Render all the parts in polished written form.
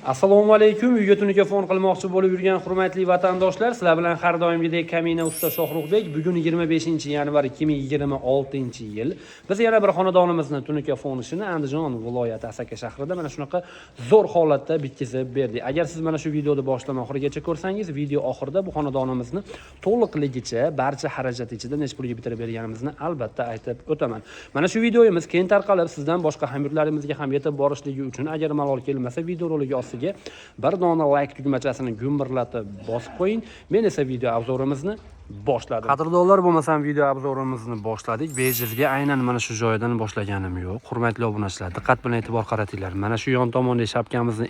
Assalomu alaykum. Uyga tunuka fon qilmoqchi bo'lib yurgan hurmatli vatandoshlar, sizlar bilan har doimgidek Kamina usta Shohruxbek. Bugun 25-yanvar 2026-yil. Biz yana bir xonadonimizni tunuka fon ishini Andijon viloyati Asaka shahrida mana shunaqa zo'r holatda bitkizib berdik. Agar siz mana shu videoni boshlama oxirigacha ko'rsangiz, video oxirida bu xonadonimizni to'liqligicha barcha xarajat ichida nech pulga bitirib berganimizni albatta aytib o'taman. Mana shu videomiz keng tarqalib, sizdan boshqa hamyurtlarimizga ham yetib borishligi uchun agar malol kelmasa, videorolik ostiga bir dona like tugmachasini gumburlatib bosib qo'ying. Men esa video obzorimizni boshladim. Qadrdonlar, bo'lmasam video obzorimizni boshladik. Bejizga aynan mana shu joydan boshlaganim yo'q. Hurmatli obunachilar, diqqat bilan e'tibor qaratinglar. Mana shu yon tomondagi shapkamizni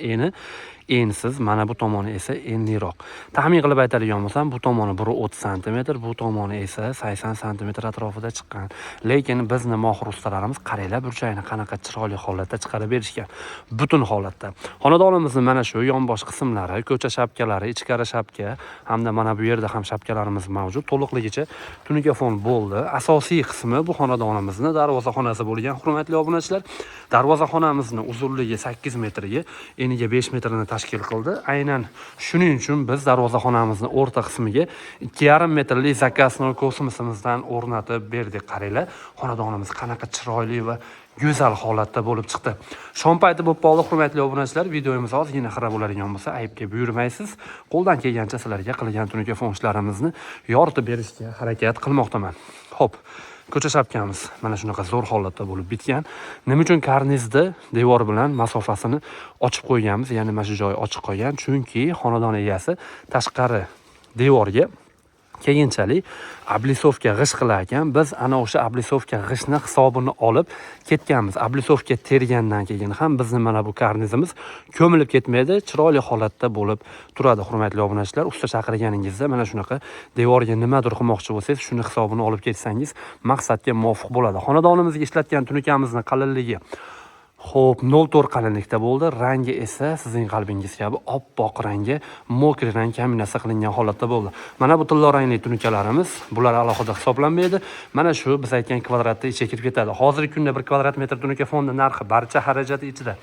ensiz, mana bu tomoni esa enliroq. Taxmin qilib aytadigan bo'lsam, bu tomoni 130 sm, bu tomoni esa 80 sm atrofida chiqqan. Lekin bizni mohir ustalarimiz qaranglar, burchakni qanaqa chiroyli holatda chiqarib berishgan. Butun holatda. Xonadonimizning mana shu yonbosh qismlari, ko'cha shapkalari, ichkari shapka hamda mana bu yerda ham shapkalarimiz mavjud. To'liqligicha tunuka fon bo'ldi. Asosiy qismi bu xonadonimizni darvozaxonasi bo'lgan hurmatli obunachilar. Darvozaxonamizni uzunligi 8 metrga, eniga 5 metrni tashkil qildi. Aynan shuning uchun biz darvozaxonamizni o'rta qismiga 2,5 metrli zakasnoy kosmosimizdan o'rnatib berdik. Qaranglar, xonadonimiz qanaqa chiroyli va go'zal holatda bo'lib chiqdi. Shom payti bo'lib qoldi hurmatli obunachilar. Videomiz ozgina xira bo'ladigan bo'lsa, aybga buyurmaysiz. Qo'ldan kelgancha sizlarga qilgan tunuka fon ishlarimizni yoritib berishga harakat qilmoqdaman. Xo'p, ko'cha shapkamiz mana shunaqa zo'r holatda bo'lib bitgan. Nima uchun karnizda devor bilan masofasini ochib qo'yganmiz? Ya'ni mana shu joy ochiq qolgan, chunki xonadon egasi tashqari devorga keyinchalik ablisovka g'ish qilar ekan. Biz ana o'sha ablisovka g'ishni hisobini olib ketganmiz. Ablisovka tergandan keyin ham bizni mana bu karnizimiz ko'milib ketmaydi, chiroyli holatda bo'lib turadi hurmatli obunachilar. Usta chaqirganingizda mana shunaqa devorga nimadir qilmoqchi bo'lsangiz, shuni hisobini olib ketsangiz maqsadga muvofiq bo'ladi. Xonadonimizga ishlatgan tunukamizni qalinligi xo'p, 0,4 qalinlikda bo'ldi. Rangi esa sizning qalbingiz kabi oppoq rangi, mokri rang kombinatsiya qilingan holatda bo'ldi. Mana bu tilla rangli tunukalarimiz, bular alohida hisoblanmaydi. Mana shu biz aytgan kvadratda ichiga kirib ketadi. Hozirgi kunda 1 kvadrat metr tunuka fonni narxi barcha xarajati ichida.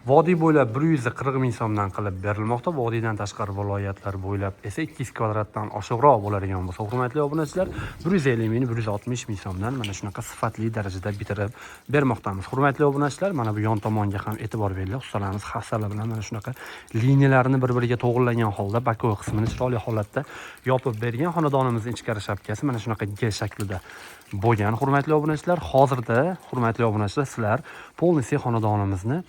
Vodiy bo'ylab 140 ming so'mdan qilib berilmoqda. Vodiydan tashqari viloyatlar bo'ylab esa 200 kvadratdan oshiqroq bo'ladigan bo'lsa, hurmatli obunachilar, 150 ming, 160 ming so'mdan mana shunaqa sifatli darajada bitirib bermoqdamiz. Hurmatli obunachilar, mana bu yon tomonga ham e'tibor beringlar. Ustalarimiz hafsala bilan mana shunaqa liniyalarni bir-biriga to'g'rilagan holda bakoy qismini chiroyli holatda yopib bergan. Xonadonimizning ichkari shapkasi mana shunaqa G shaklida bo'lgan. Hurmatli obunachilar, hozirda hurmatli obunachilar, sizlar polnisi xonadonimizni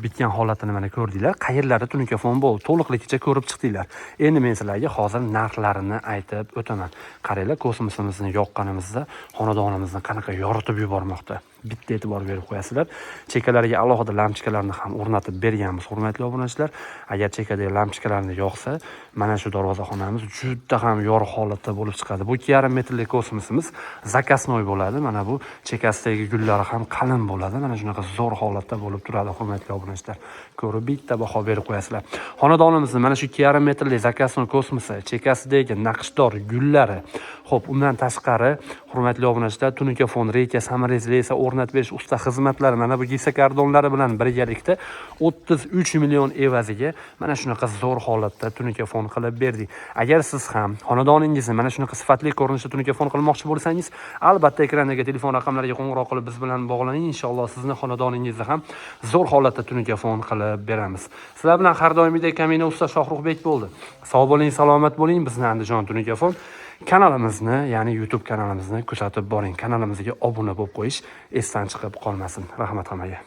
bitgan holatini mana ko'rdinglar. Qayerlarda tunuka fon bo'ldi, to'liqligicha ko'rib chiqdinglar. Endi men sizlarga hozir narxlarini aytib o'taman. Qaranglar, kosmosimizni yoqqanimizda xonadonimizni qanaqa yoritib yubormoqda. Bitta e'tibor berib qo'yasizlar. Chekalariga alohida lampochkalarni ham o'rnatib berganmiz hurmatli obunachilar. Agar chekadagi lampochkalarni yoqsa, mana shu darvozaxonamiz juda ham yorug' holatda bo'lib chiqadi. Bu 2,5 metrlik kosmosimiz zakasnoy bo'ladi. Mana bu chekasidagi gullari ham qalin bo'ladi. Mana shunaqa zo'r holatda bo'lib turadi hurmatli obunachilar. Ko'rib bitta baho berib qo'yasizlar. Xonadonimizni mana shu 2,5 metrlik zakasnoy kosmosi, chekasidagi naqshdor gullari, xo'p, undan tashqari hurmatli obunachilar, tunuka fon reyka samarali esa o'rnatib berish usta xizmatlari mana bu gisakardonlari bilan birgalikda 33 million evaziga mana shunaqa zo'r holatda tunuka fon qilib berdik. Agar siz ham xonadoningizni mana shunaqa sifatli ko'rinishda tunuka fon qilmoqchi bo'lsangiz, albatta ekrandagi telefon raqamlariga qo'ng'iroq qilib biz bilan bog'laning. Inshaalloh sizni xonadoningizni ham zo'r holatda tunuka fon qilib beramiz. Sizlar bilan har doimgidek Kamina usta Shohruxbek bo'ldi. Sog' bo'ling, salomat bo'ling. Bizni Andijon tunuka fon kanalimizni, ya'ni YouTube kanalimizni kuzatib boring. Kanalimizga obuna bo'lib qo'yish esdan chiqib qolmasin. Rahmat hammaga.